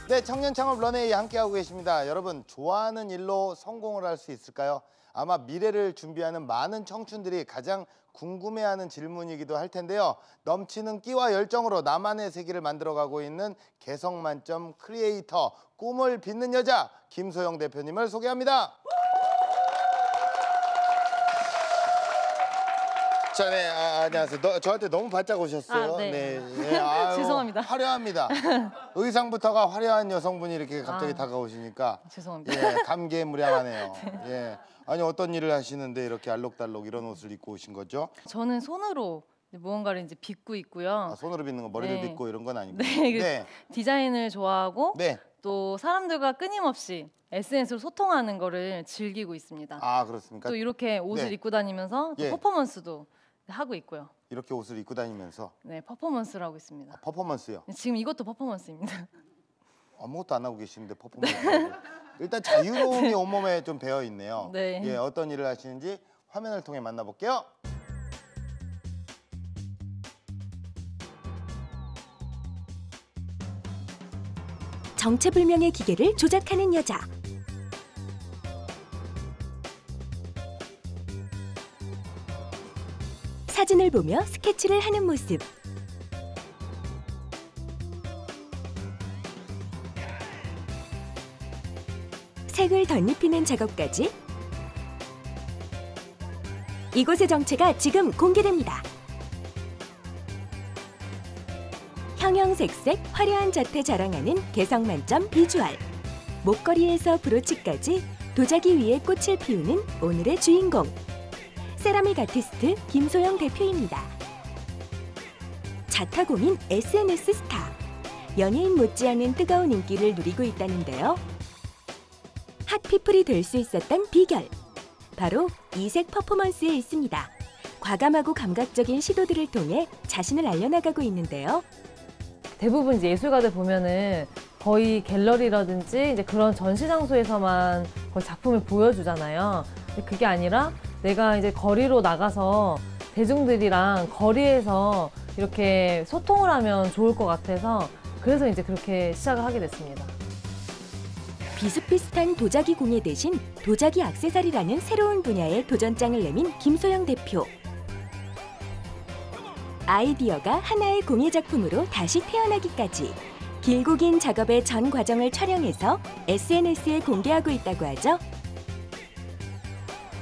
네, 청년 창업 런웨이 함께하고 계십니다. 여러분, 좋아하는 일로 성공을 할 수 있을까요? 아마 미래를 준비하는 많은 청춘들이 가장 궁금해하는 질문이기도 할 텐데요. 넘치는 끼와 열정으로 나만의 세계를 만들어가고 있는 개성 만점 크리에이터, 꿈을 빚는 여자 김소영 대표님을 소개합니다. 자, 네, 안녕하세요. 저한테 너무 바짝 오셨어요. 네. 아유, 죄송합니다. 화려합니다. 의상부터가 화려한 여성분이 이렇게 갑자기 다가오시니까 죄송합니다. 예, 감개무량하네요. 예, 아니 어떤 일을 하시는데 이렇게 알록달록 이런 옷을 입고 오신 거죠? 저는 손으로 무언가를 이제 빚고 있고요. 손으로 빚는 거 머리를 빚고 이런 건 아니고. 네. 디자인을 좋아하고 네. 또 사람들과 끊임없이 SNS로 소통하는 거를 즐기고 있습니다. 아, 그렇습니까? 또 이렇게 옷을 입고 다니면서 또 퍼포먼스도 하고 있고요. 이렇게 옷을 입고 다니면서 네, 퍼포먼스를 하고 있습니다. 퍼포먼스요? 지금 이것도 퍼포먼스입니다. 아무것도 안 하고 계시는데 퍼포먼스. 일단 자유로움이 온몸에 좀 배어 있네요. 네. 예, 어떤 일을 하시는지 화면을 통해 만나볼게요. 정체불명의 기계를 조작하는 여자. 사진을 보며 스케치를 하는 모습. 색을 덧입히는 작업까지. 이곳의 정체가 지금 공개됩니다. 형형색색 화려한 자태 자랑하는 개성 만점 비주얼. 목걸이에서 브로치까지 도자기 위에 꽃을 피우는 오늘의 주인공. 세라믹 아티스트 김소영 대표입니다. 자타공인 SNS 스타. 연예인 못지않은 뜨거운 인기를 누리고 있다는데요. 핫피플이 될 수 있었던 비결. 바로 이색 퍼포먼스에 있습니다. 과감하고 감각적인 시도들을 통해 자신을 알려나가고 있는데요. 대부분 이제 예술가들 보면은 거의 갤러리라든지 이제 그런 전시 장소에서만 거의 작품을 보여주잖아요. 근데 그게 아니라 내가 이제 거리로 나가서 대중들이랑 거리에서 이렇게 소통을 하면 좋을 것 같아서 그래서 이제 그렇게 시작을 하게 됐습니다. 비슷비슷한 도자기 공예 대신 도자기 액세서리라는 새로운 분야의 도전장을 내민 김소영 대표. 아이디어가 하나의 공예 작품으로 다시 태어나기까지 길고 긴 작업의 전 과정을 촬영해서 SNS에 공개하고 있다고 하죠.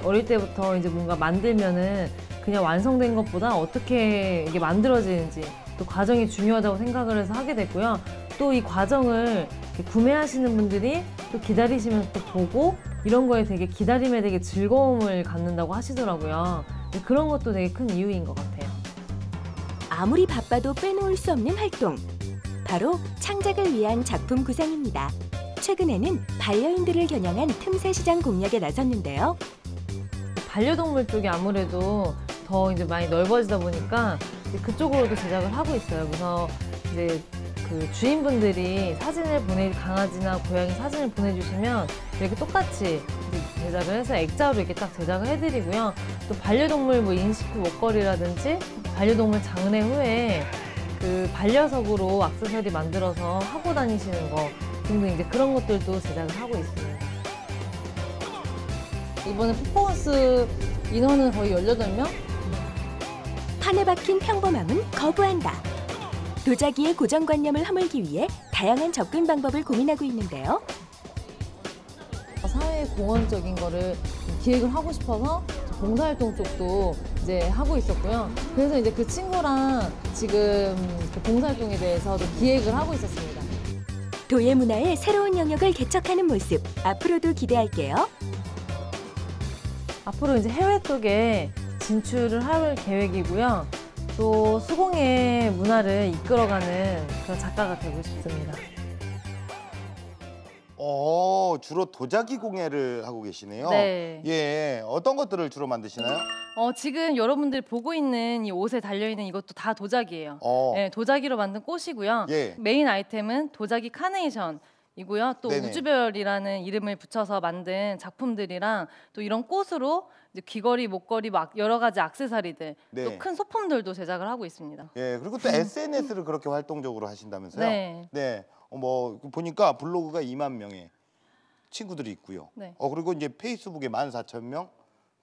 어릴 때부터 이제 뭔가 만들면은 그냥 완성된 것보다 어떻게 이게 만들어지는지 또 과정이 중요하다고 생각을 해서 하게 됐고요. 또 이 과정을 구매하시는 분들이 또 기다리시면서 또 보고 이런 거에 되게 기다림에 되게 즐거움을 갖는다고 하시더라고요. 그런 것도 되게 큰 이유인 것 같아요. 아무리 바빠도 빼놓을 수 없는 활동. 바로 창작을 위한 작품 구상입니다. 최근에는 반려인들을 겨냥한 틈새 시장 공략에 나섰는데요. 반려동물 쪽이 아무래도 더 이제 많이 넓어지다 보니까 그쪽으로도 제작을 하고 있어요. 그래서 이제 그 주인분들이 강아지나 고양이 사진을 보내주시면 이렇게 똑같이 제작을 해서 액자로 이렇게 딱 제작을 해드리고요. 또 반려동물 인식 후 목걸이라든지 반려동물 장례 후에 그 반려석으로 액세서리 만들어서 하고 다니시는 거 등등 이제 그런 것들도 제작을 하고 있습니다. 이번에 퍼포먼스 인원은 거의 18명? 판에 박힌 평범함은 거부한다. 도자기의 고정관념을 허물기 위해 다양한 접근 방법을 고민하고 있는데요. 사회 공헌적인 거를 기획을 하고 싶어서 봉사활동 쪽도 이제 하고 있었고요. 그래서 이제 그 친구랑 지금 그 봉사활동에 대해서 좀 기획을 하고 있었습니다. 도예 문화의 새로운 영역을 개척하는 모습 앞으로도 기대할게요. 앞으로 이제 해외 쪽에 진출을 할 계획이고요. 또 수공예 문화를 이끌어가는 그런 작가가 되고 싶습니다. 주로 도자기 공예를 하고 계시네요. 네. 예, 어떤 것들을 주로 만드시나요? 지금 여러분들 보고 있는 이 옷에 달려있는 이것도 다 도자기예요. 네, 도자기로 만든 꽃이고요. 예. 메인 아이템은 도자기 카네이션이고요. 또 네네. 우주별이라는 이름을 붙여서 만든 작품들이랑 또 이런 꽃으로 이제 귀걸이, 목걸이 막 여러 가지 액세서리들, 네. 또 큰 소품들도 제작을 하고 있습니다. 예, 그리고 또 SNS를 그렇게 활동적으로 하신다면서요? 네. 네. 뭐 보니까 블로그가 2만 명의 친구들이 있고요. 네. 그리고 이제 페이스북에 14,000명,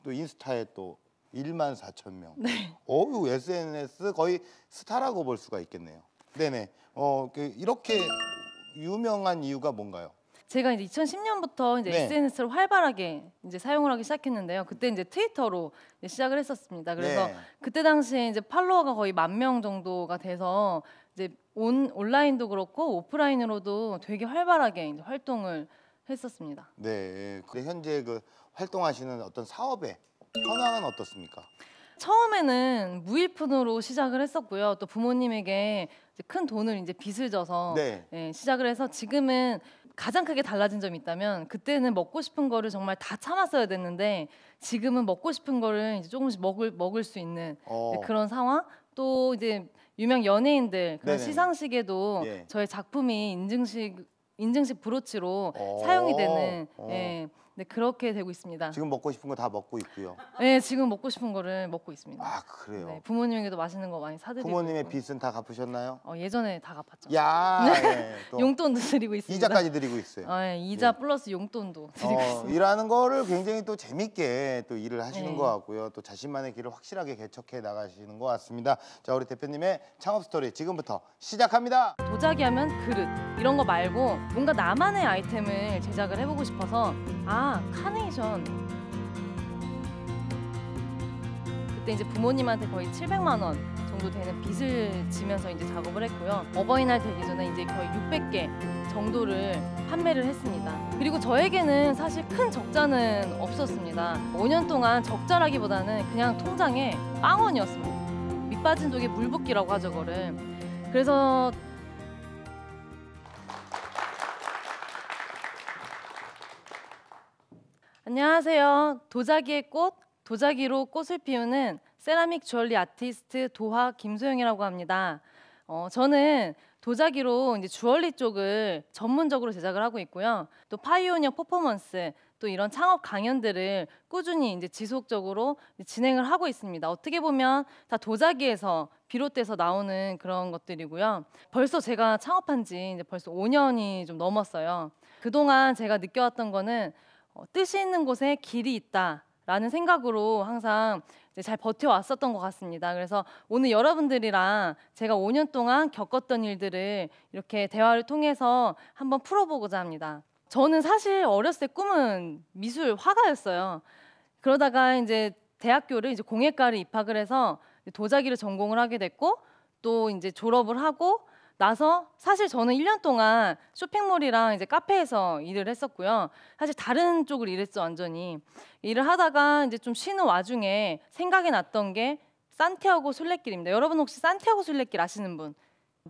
또 인스타에 또 14,000명. 네. SNS 거의 스타라고 볼 수가 있겠네요. 네네. 이렇게 유명한 이유가 뭔가요? 제가 이제 2010년부터 이제 네. SNS를 활발하게 이제 사용을 하기 시작했는데요. 그때 이제 트위터로 이제 시작을 했었습니다. 그래서 네. 그때 당시에 이제 팔로워가 거의 10,000명 정도가 돼서 이제 온라인도 그렇고 오프라인으로도 되게 활발하게 이제 활동을 했었습니다. 네. 근데 현재 그 활동하시는 어떤 사업의 현황은 어떻습니까? 처음에는 무일푼으로 시작을 했었고요. 또 부모님에게 이제 큰 돈을 이제 빚을 져서 네. 예, 시작을 해서 지금은 가장 크게 달라진 점이 있다면 그때는 먹고 싶은 거를 정말 다 참았어야 됐는데 지금은 먹고 싶은 거를 이제 조금씩 먹을 수 있는 어. 이제 그런 상황. 또 이제 유명 연예인들 그런 네네네. 시상식에도 예. 저의 작품이 인증식 브로치로 어. 사용이 되는 어. 예, 네, 그렇게 되고 있습니다. 지금 먹고 싶은 거 다 먹고 있고요. 네, 지금 먹고 싶은 거를 먹고 있습니다. 아, 그래요. 네, 부모님에게도 맛있는 거 많이 사드리고 부모님의 있고. 빚은 다 갚으셨나요? 예전에 다 갚았죠. 야, 예, 또 용돈도 드리고 있습니다. 이자까지 드리고 있어요. 예, 이자 예. 플러스 용돈도 드리고 있습니다. 일하는 거를 굉장히 또 재밌게 또 일을 하시는 네. 것 같고요. 또 자신만의 길을 확실하게 개척해 나가시는 것 같습니다. 자, 우리 대표님의 창업 스토리 지금부터 시작합니다. 도자기 하면 그릇 이런 거 말고 뭔가 나만의 아이템을 제작을 해보고 싶어서 카네이션 그때 이제 부모님한테 거의 700만 원 정도 되는 빚을 지면서 이제 작업을 했고요. 어버이날 되기 전에 이제 거의 600개 정도를 판매를 했습니다. 그리고 저에게는 사실 큰 적자는 없었습니다. 5년 동안 적자라기보다는 그냥 통장에 빵원이었습니다. 밑 빠진 독에 물 붓기라고 하죠, 그거를. 그래서 안녕하세요. 도자기의 꽃, 도자기로 꽃을 피우는 세라믹 주얼리 아티스트 도화 김소영이라고 합니다. 저는 도자기로 이제 주얼리 쪽을 전문적으로 제작을 하고 있고요. 또 파이오니어 퍼포먼스, 또 이런 창업 강연들을 꾸준히 이제 지속적으로 진행을 하고 있습니다. 어떻게 보면 다 도자기에서 비롯돼서 나오는 그런 것들이고요. 벌써 제가 창업한 지 이제 벌써 5년이 좀 넘었어요. 그동안 제가 느껴왔던 거는 뜻이 있는 곳에 길이 있다라는 생각으로 항상 이제 잘 버텨왔었던 것 같습니다. 그래서 오늘 여러분들이랑 제가 5년 동안 겪었던 일들을 이렇게 대화를 통해서 한번 풀어보고자 합니다. 저는 사실 어렸을 때 꿈은 미술 화가였어요. 그러다가 이제 대학교를 이제 공예과를 입학을 해서 도자기를 전공을 하게 됐고 또 이제 졸업을 하고 나서 사실 저는 1년 동안 쇼핑몰이랑 이제 카페에서 일을 했었고요. 사실 다른 쪽을 일했죠, 완전히. 일을 하다가 이제 좀 쉬는 와중에 생각이 났던 게 산티아고 순례길입니다. 여러분 혹시 산티아고 순례길 아시는 분?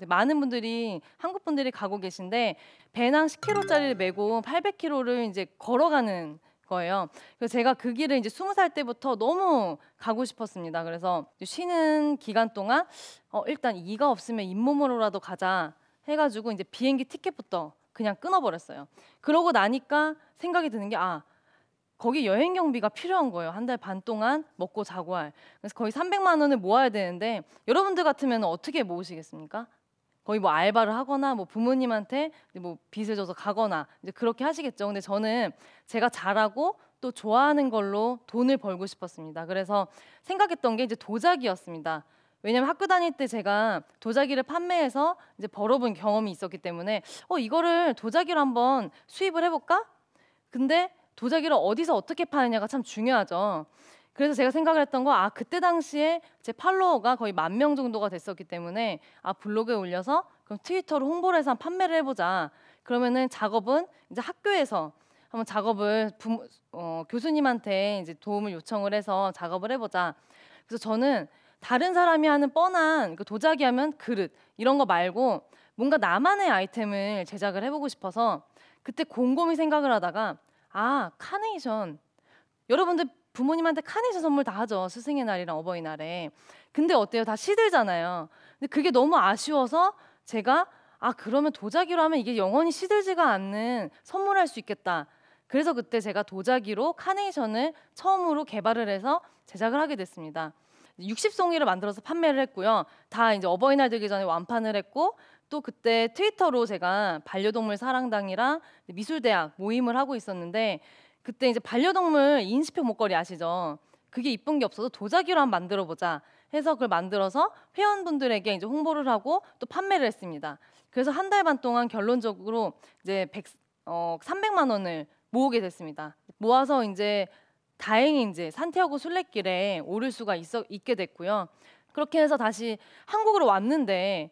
많은 분들이 한국 분들이 가고 계신데 배낭 10kg짜리를 메고 800km를 이제 걸어가는 거예요. 그래서 제가 그 길을 이제 20살 때부터 너무 가고 싶었습니다. 그래서 쉬는 기간 동안 일단 이가 없으면 잇몸으로라도 가자 해가지고 이제 비행기 티켓부터 그냥 끊어버렸어요. 그러고 나니까 생각이 드는 게 거기 여행 경비가 필요한 거예요. 한 달 반 동안 먹고 자고 할. 그래서 거의 300만 원을 모아야 되는데 여러분들 같으면 어떻게 모으시겠습니까? 거의 뭐 알바를 하거나 뭐 부모님한테 뭐 빚을 져서 가거나 이제 그렇게 하시겠죠. 근데 저는 제가 잘하고 또 좋아하는 걸로 돈을 벌고 싶었습니다. 그래서 생각했던 게 이제 도자기였습니다. 왜냐면 학교 다닐 때 제가 도자기를 판매해서 이제 벌어본 경험이 있었기 때문에 이거를 도자기로 한번 수입을 해볼까? 근데 도자기를 어디서 어떻게 파느냐가 참 중요하죠. 그래서 제가 생각을 했던 거 그때 당시에 제 팔로워가 거의 10,000명 정도가 됐었기 때문에 블로그에 올려서 그럼 트위터로 홍보를 해서 판매를 해보자. 그러면은 작업은 이제 학교에서 한번 작업을 교수님한테 이제 도움을 요청을 해서 작업을 해보자. 그래서 저는 다른 사람이 하는 뻔한 그 도자기 하면 그릇 이런 거 말고 뭔가 나만의 아이템을 제작을 해보고 싶어서 그때 곰곰이 생각을 하다가 카네이션. 여러분들 부모님한테 카네이션 선물 다 하죠. 스승의 날이랑 어버이날에. 근데 어때요? 다 시들잖아요. 근데 그게 너무 아쉬워서 제가 그러면 도자기로 하면 이게 영원히 시들지가 않는 선물할 수 있겠다. 그래서 그때 제가 도자기로 카네이션을 처음으로 개발을 해서 제작을 하게 됐습니다. 60송이를 만들어서 판매를 했고요. 다 이제 어버이날 되기 전에 완판을 했고 또 그때 트위터로 제가 반려동물 사랑당이랑 미술대학 모임을 하고 있었는데 그때 이제 반려동물 인시표 목걸이 아시죠? 그게 이쁜 게 없어서 도자기로 한번 만들어 보자 해서 그걸 만들어서 회원분들에게 이제 홍보를 하고 또 판매를 했습니다. 그래서 한 달 반 동안 결론적으로 이제 300만 원을 모으게 됐습니다. 모아서 이제 다행히 이제 산티아고 순례길에 오를 수가 있게 됐고요. 그렇게 해서 다시 한국으로 왔는데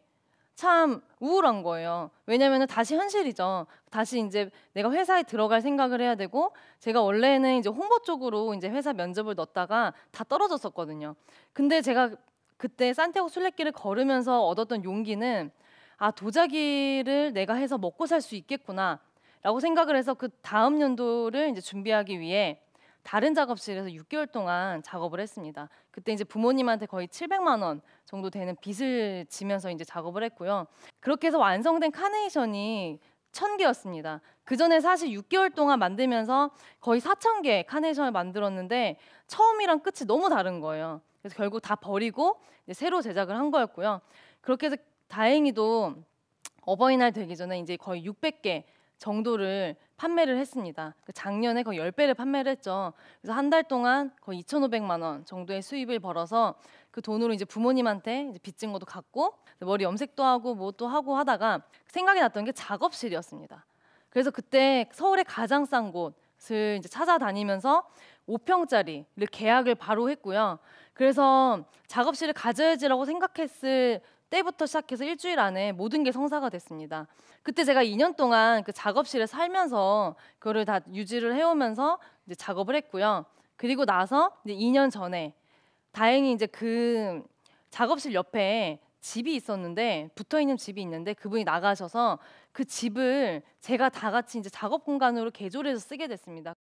참 우울한 거예요. 왜냐면은 다시 현실이죠. 다시 이제 내가 회사에 들어갈 생각을 해야 되고 제가 원래는 이제 홍보 쪽으로 이제 회사 면접을 넣었다가 다 떨어졌었거든요. 근데 제가 그때 산티아고 순례길을 걸으면서 얻었던 용기는 아, 도자기를 내가 해서 먹고 살 수 있겠구나라고 생각을 해서 그 다음 연도를 이제 준비하기 위해 다른 작업실에서 6개월 동안 작업을 했습니다. 그때 이제 부모님한테 거의 700만 원 정도 되는 빚을 지면서 이제 작업을 했고요. 그렇게 해서 완성된 카네이션이 1000개였습니다. 그 전에 사실 6개월 동안 만들면서 거의 4000개 카네이션을 만들었는데 처음이랑 끝이 너무 다른 거예요. 그래서 결국 다 버리고 이제 새로 제작을 한 거였고요. 그렇게 해서 다행히도 어버이날 되기 전에 이제 거의 600개 정도를 판매를 했습니다. 작년에 거의 10배를 판매를 했죠. 그래서 한 달 동안 거의 2,500만 원 정도의 수입을 벌어서 그 돈으로 이제 부모님한테 이제 빚진 것도 갚고 머리 염색도 하고 뭐 또 하고 하다가 생각이 났던 게 작업실이었습니다. 그래서 그때 서울의 가장 싼 곳을 이제 찾아다니면서 5평짜리를 계약을 바로 했고요. 그래서 작업실을 가져야지라고 생각했을 때부터 시작해서 일주일 안에 모든 게 성사가 됐습니다. 그때 제가 2년 동안 그 작업실에 살면서 그거를 다 유지를 해오면서 이제 작업을 했고요. 그리고 나서 이제 2년 전에 다행히 이제 그 작업실 옆에 집이 있었는데 붙어 있는 집이 있는데 그분이 나가셔서 그 집을 제가 다 같이 이제 작업 공간으로 개조해서 쓰게 됐습니다.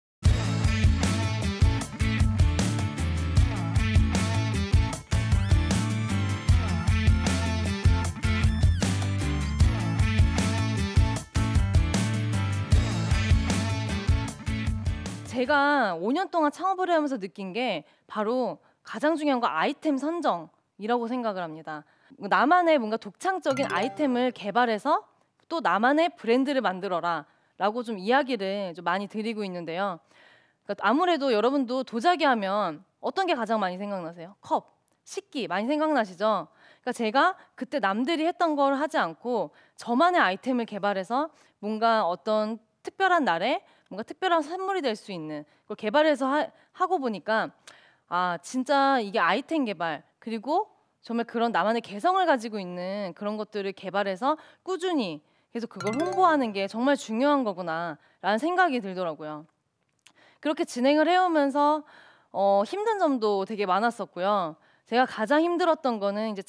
제가 5년 동안 창업을 하면서 느낀 게 바로 가장 중요한 거 아이템 선정이라고 생각을 합니다. 나만의 뭔가 독창적인 아이템을 개발해서 또 나만의 브랜드를 만들어라 라고 좀 이야기를 좀 많이 드리고 있는데요. 그러니까 아무래도 여러분도 도자기 하면 어떤 게 가장 많이 생각나세요? 컵, 식기 많이 생각나시죠? 그러니까 제가 그때 남들이 했던 걸 하지 않고 저만의 아이템을 개발해서 뭔가 어떤 특별한 날에 뭔가 특별한 선물이 될 수 있는 걸 개발해서 하고 보니까 아, 진짜 이게 아이템 개발 그리고 정말 그런 나만의 개성을 가지고 있는 그런 것들을 개발해서 꾸준히 계속 그걸 홍보하는 게 정말 중요한 거구나라는 생각이 들더라고요. 그렇게 진행을 해오면서 힘든 점도 되게 많았었고요. 제가 가장 힘들었던 거는 이제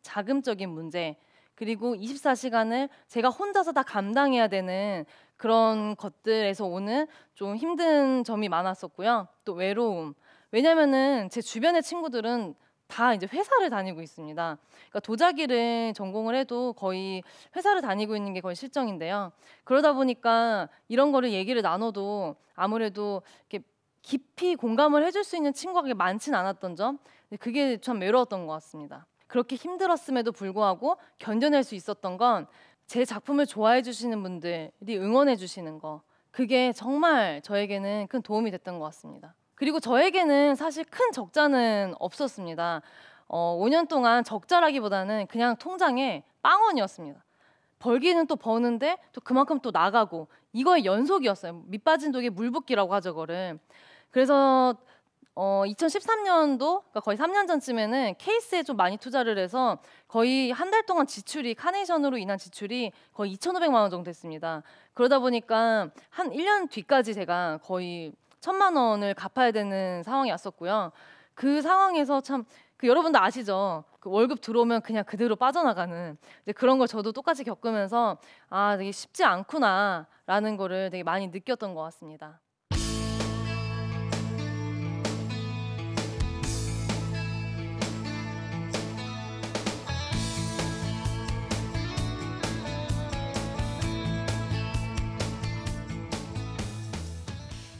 자금적인 문제 그리고 24시간을 제가 혼자서 다 감당해야 되는 그런 것들에서 오는 좀 힘든 점이 많았었고요. 또 외로움. 왜냐면은 제 주변의 친구들은 다 이제 회사를 다니고 있습니다. 그러니까 도자기를 전공을 해도 거의 회사를 다니고 있는 게 거의 실정인데요. 그러다 보니까 이런 거를 얘기를 나눠도 아무래도 이렇게 깊이 공감을 해줄 수 있는 친구가 많진 않았던 점, 그게 참 외로웠던 것 같습니다. 그렇게 힘들었음에도 불구하고 견뎌낼 수 있었던 건 제 작품을 좋아해 주시는 분들이 응원해 주시는 거, 그게 정말 저에게는 큰 도움이 됐던 것 같습니다. 그리고 저에게는 사실 큰 적자는 없었습니다. 5년 동안 적자라기보다는 그냥 통장에 빵원이었습니다. 벌기는 또 버는데 또 그만큼 또 나가고 이거의 연속이었어요. 밑빠진 독에 물 붓기라고 하죠, 그거를. 그래서 2013년도 그러니까 거의 3년 전쯤에는 케이스에 좀 많이 투자를 해서 거의 한 달 동안 지출이 카네이션으로 인한 지출이 거의 2,500만 원 정도 됐습니다. 그러다 보니까 한 1년 뒤까지 제가 거의 1,000만 원을 갚아야 되는 상황이 왔었고요. 그 상황에서 참 여러분도 아시죠? 그 월급 들어오면 그냥 그대로 빠져나가는 이제 그런 걸 저도 똑같이 겪으면서 아, 되게 쉽지 않구나라는 거를 되게 많이 느꼈던 것 같습니다.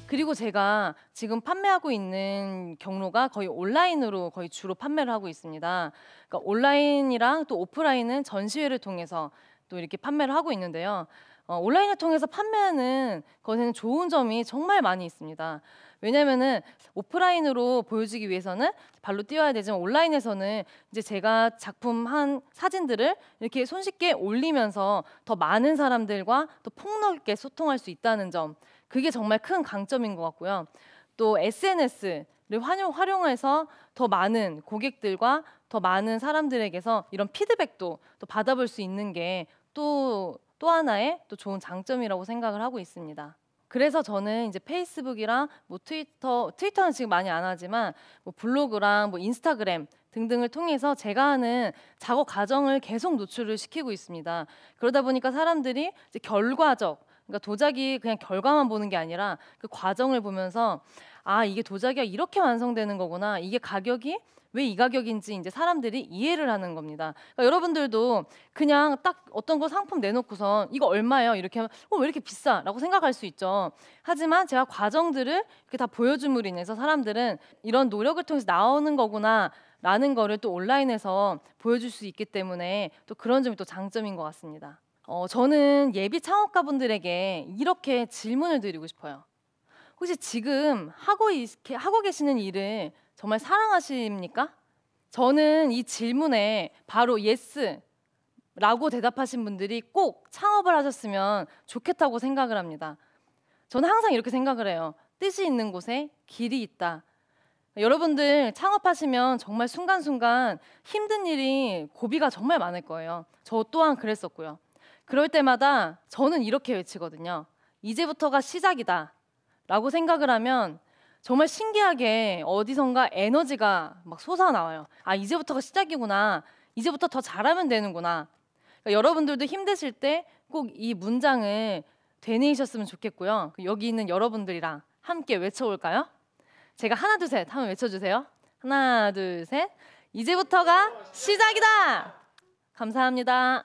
그리고 제가 지금 판매하고 있는 경로가 거의 온라인으로 거의 주로 판매를 하고 있습니다. 그러니까 온라인이랑 또 오프라인은 전시회를 통해서 또 이렇게 판매를 하고 있는데요. 온라인을 통해서 판매하는 것에는 좋은 점이 정말 많이 있습니다. 왜냐면은 오프라인으로 보여주기 위해서는 발로 뛰어야 되지만 온라인에서는 이제 제가 작품 한 사진들을 이렇게 손쉽게 올리면서 더 많은 사람들과 또 폭넓게 소통할 수 있다는 점, 그게 정말 큰 강점인 것 같고요. 또 SNS를 활용해서 더 많은 고객들과 더 많은 사람들에게서 이런 피드백도 또 받아볼 수 있는 게 또 하나의 또 좋은 장점이라고 생각을 하고 있습니다. 그래서 저는 이제 페이스북이랑 뭐 트위터는 지금 많이 안 하지만 뭐 블로그랑 뭐 인스타그램 등등을 통해서 제가 하는 작업 과정을 계속 노출을 시키고 있습니다. 그러다 보니까 사람들이 이제 결과적, 그러니까 도자기 그냥 결과만 보는 게 아니라 그 과정을 보면서 아, 이게 도자기가 이렇게 완성되는 거구나. 이게 가격이 왜 이 가격인지 이제 사람들이 이해를 하는 겁니다. 그러니까 여러분들도 그냥 딱 어떤 거 상품 내놓고선 이거 얼마예요? 이렇게 하면 왜 이렇게 비싸? 라고 생각할 수 있죠. 하지만 제가 과정들을 이렇게 다 보여줌으로 인해서 사람들은 이런 노력을 통해서 나오는 거구나 라는 거를 또 온라인에서 보여줄 수 있기 때문에 또 그런 점이 또 장점인 것 같습니다. 저는 예비 창업가분들에게 이렇게 질문을 드리고 싶어요. 혹시 지금 하고 계시는 일을 정말 사랑하십니까? 저는 이 질문에 바로 예스라고 대답하신 분들이 꼭 창업을 하셨으면 좋겠다고 생각을 합니다. 저는 항상 이렇게 생각을 해요. 뜻이 있는 곳에 길이 있다. 여러분들 창업하시면 정말 순간순간 힘든 일이 고비가 정말 많을 거예요. 저 또한 그랬었고요. 그럴 때마다 저는 이렇게 외치거든요. 이제부터가 시작이다 라고 생각을 하면 정말 신기하게 어디선가 에너지가 막 솟아나와요. 아, 이제부터가 시작이구나. 이제부터 더 잘하면 되는구나. 그러니까 여러분들도 힘드실 때 꼭 이 문장을 되뇌이셨으면 좋겠고요. 여기 있는 여러분들이랑 함께 외쳐볼까요? 제가 하나, 둘, 셋 한번 외쳐주세요. 하나, 둘, 셋. 이제부터가 시작이다. 감사합니다.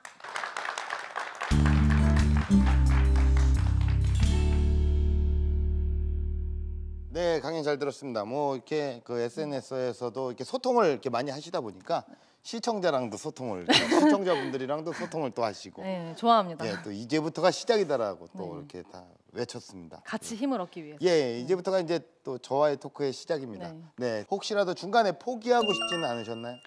네, 강연 잘 들었습니다. 뭐 이렇게 그 SNS에서도 이렇게 소통을 이렇게 많이 하시다 보니까 시청자랑도 소통을, 시청자분들이랑도 소통을 또 하시고, 네, 좋아합니다. 예, 또 이제부터가 시작이다라고 또 네. 이렇게 다 외쳤습니다. 같이 힘을 얻기 위해서. 예, 이제부터가 이제 또 저와의 토크의 시작입니다. 네. 네, 혹시라도 중간에 포기하고 싶지는 않으셨나요?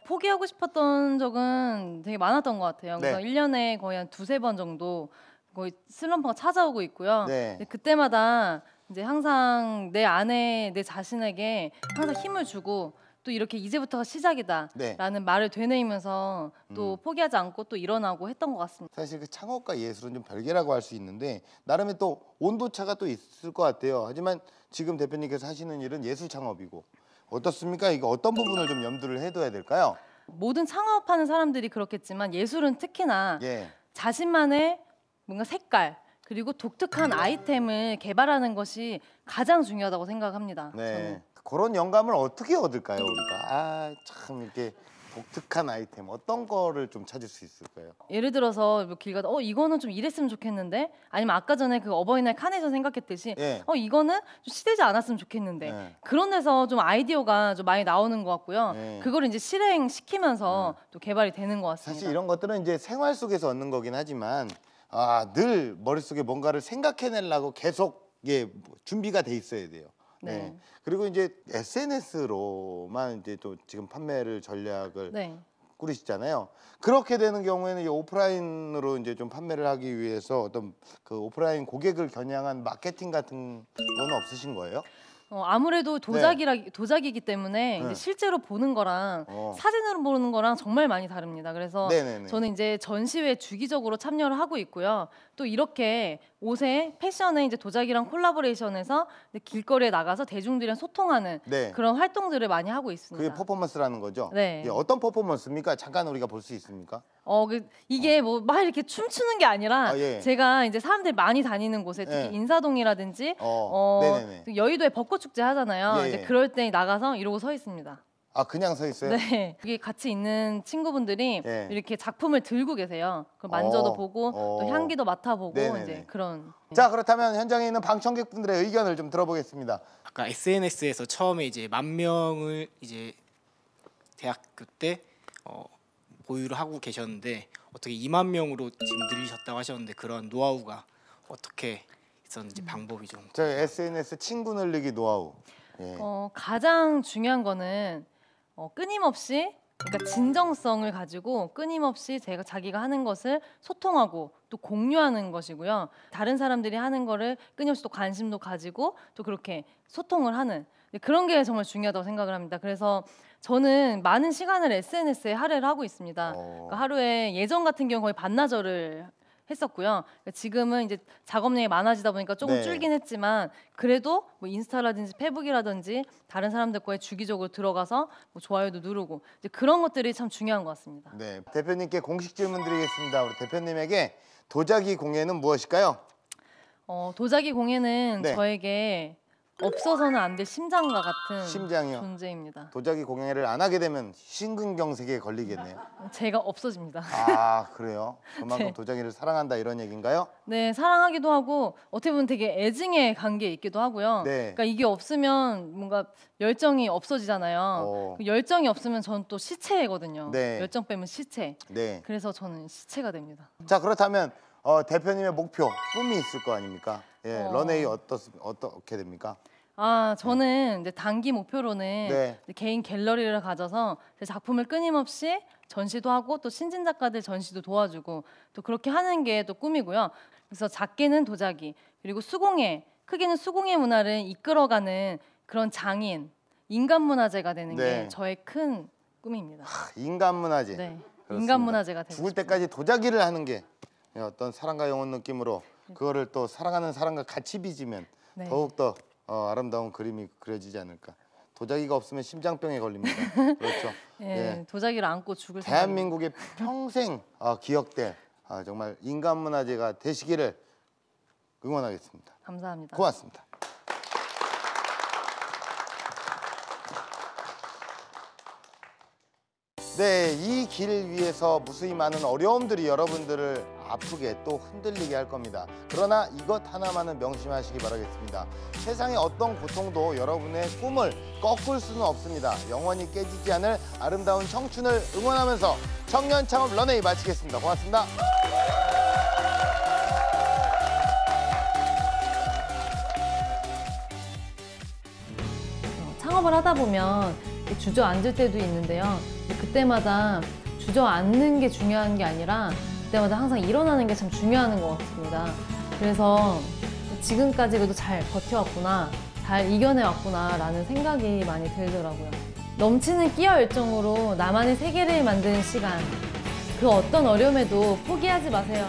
포기하고 싶었던 적은 되게 많았던 것 같아요. 그래서 네. 1년에 거의 한 두세 번 정도 거의 슬럼프가 찾아오고 있고요. 네. 근데 그때마다 이제 항상 내 안에 내 자신에게 항상 힘을 주고 또 이렇게 이제부터가 시작이다라는 네. 말을 되뇌이면서 또 포기하지 않고 또 일어나고 했던 것 같습니다. 사실 그 창업과 예술은 좀 별개라고 할 수 있는데 나름의 또 온도차가 또 있을 것 같아요. 하지만 지금 대표님께서 하시는 일은 예술 창업이고 어떻습니까? 이거 어떤 부분을 좀 염두를 해둬야 될까요? 모든 창업하는 사람들이 그렇겠지만 예술은 특히나 예. 자신만의 뭔가 색깔 그리고 독특한 아이템을 개발하는 것이 가장 중요하다고 생각합니다. 네. 저는. 그런 영감을 어떻게 얻을까요, 우리가? 참 이렇게 독특한 아이템 어떤 거를 좀 찾을 수 있을까요? 예를 들어서 뭐 길 가다 이거는 좀 이랬으면 좋겠는데 아니면 아까 전에 그 어버이날 카네이션 생각했듯이 예. 이거는 좀 시들지 않았으면 좋겠는데 네. 그런 데서 좀 아이디어가 좀 많이 나오는 것 같고요. 네. 그걸 이제 실행시키면서 또 개발이 되는 것 같습니다. 사실 이런 것들은 이제 생활 속에서 얻는 거긴 하지만 늘 머릿속에 뭔가를 생각해내려고 계속 준비가 돼 있어야 돼요. 네. 네. 그리고 이제 SNS로만 이제 또 지금 판매를 전략을 네. 꾸리시잖아요. 그렇게 되는 경우에는 이 오프라인으로 이제 좀 판매를 하기 위해서 어떤 그 오프라인 고객을 겨냥한 마케팅 같은 거는 없으신 거예요? 아무래도 도자기이기 때문에 네. 이제 실제로 보는 거랑 사진으로 보는 거랑 정말 많이 다릅니다. 그래서 네네네. 저는 이제 전시회 주기적으로 참여를 하고 있고요. 또 이렇게 옷에 패션에 이제 도자기랑 콜라보레이션해서 길거리에 나가서 대중들이랑 소통하는 네. 그런 활동들을 많이 하고 있습니다. 그게 퍼포먼스라는 거죠? 네. 예, 어떤 퍼포먼스입니까? 잠깐 우리가 볼 수 있습니까? 이게 뭐 막 이렇게 춤추는 게 아니라 예. 제가 이제 사람들이 많이 다니는 곳에 특히 예. 인사동이라든지 네네네. 또 여의도에 벚꽃 축제 하잖아요. 예, 이제 예. 그럴 때 나가서 이러고 서 있습니다. 그냥 서 있어요? 네, 여기 같이 있는 친구분들이 예. 이렇게 작품을 들고 계세요. 그걸 만져도 보고 또 향기도 맡아보고 네네네. 이제 그런. 자, 그렇다면 현장에 있는 방청객분들의 의견을 좀 들어보겠습니다. 아까 SNS에서 처음에 이제 10,000명을 이제 대학교 때 보유를 하고 계셨는데 어떻게 2만 명으로 지금 늘리셨다고 하셨는데 그런 노하우가 어떻게 있었는지 방법이 좀. 저 SNS 친구 늘리기 노하우. 예. 가장 중요한 거는 끊임없이 그러니까 진정성을 가지고 끊임없이 자기가 하는 것을 소통하고 또 공유하는 것이고요. 다른 사람들이 하는 거를 끊임없이 또 관심도 가지고 또 그렇게 소통을 하는 그런 게 정말 중요하다고 생각을 합니다. 그래서 저는 많은 시간을 SNS에 할애를 하고 있습니다. 그러니까 하루에 예전 같은 경우 거의 반나절을 했었고요. 그러니까 지금은 이제 작업량이 많아지다 보니까 조금 네. 줄긴 했지만 그래도 뭐 인스타라든지 페북이라든지 다른 사람들 거에 주기적으로 들어가서 뭐 좋아요도 누르고 이제 그런 것들이 참 중요한 것 같습니다. 네, 대표님께 공식 질문 드리겠습니다. 우리 대표님에게 도자기 공예는 무엇일까요? 도자기 공예는 네. 저에게 없어서는 안 될 심장과 같은 심장이요? 존재입니다. 도자기 공예를 안 하게 되면 심근경색에 걸리겠네요. 제가 없어집니다. 아, 그래요? 그만큼 네. 도자기를 사랑한다 이런 얘기인가요? 네, 사랑하기도 하고 어떻게 보면 되게 애증의 관계에 있기도 하고요. 네. 그러니까 이게 없으면 뭔가 열정이 없어지잖아요. 어. 그 열정이 없으면 저는 또 시체거든요. 네. 열정 빼면 시체. 네. 그래서 저는 시체가 됩니다. 자, 그렇다면 대표님의 목표, 꿈이 있을 거 아닙니까? 예, 런웨이 어떻게 됩니까? 저는 이제 단기 목표로는 네. 이제 개인 갤러리를 가져서 제 작품을 끊임없이 전시도 하고 또 신진 작가들 전시도 도와주고 또 그렇게 하는 게 또 꿈이고요. 그래서 작게는 도자기 그리고 수공예, 크게는 수공예 문화를 이끌어가는 그런 장인, 인간 문화재가 되는 네. 게 저의 큰 꿈입니다. 인간 문화재. 네, 그렇습니다. 인간 문화재가 되고 죽을 싶어요. 때까지 도자기를 하는 게 어떤 사랑과 영혼 느낌으로 그거를 또 사랑하는 사람과 같이 빚으면 네. 더욱더 아름다운 그림이 그려지지 않을까. 도자기가 없으면 심장병에 걸립니다. 그렇죠. 예, 예. 도자기를 안고 죽을 대한민국의 평생 기억될 정말 인간 문화재가 되시기를 응원하겠습니다. 감사합니다. 고맙습니다. 네, 이 길 위에서 무수히 많은 어려움들이 여러분들을 아프게 또 흔들리게 할 겁니다. 그러나 이것 하나만은 명심하시기 바라겠습니다. 세상의 어떤 고통도 여러분의 꿈을 꺾을 수는 없습니다. 영원히 깨지지 않을 아름다운 청춘을 응원하면서 청년 창업 런웨이 마치겠습니다. 고맙습니다. 창업을 하다 보면 주저앉을 때도 있는데요. 그때마다 주저앉는 게 중요한 게 아니라 그때마다 항상 일어나는 게 참 중요한 것 같습니다. 그래서 지금까지 그래도 잘 버텨왔구나, 잘 이겨내왔구나 라는 생각이 많이 들더라고요. 넘치는 끼어 열정으로 나만의 세계를 만드는 시간, 그 어떤 어려움에도 포기하지 마세요.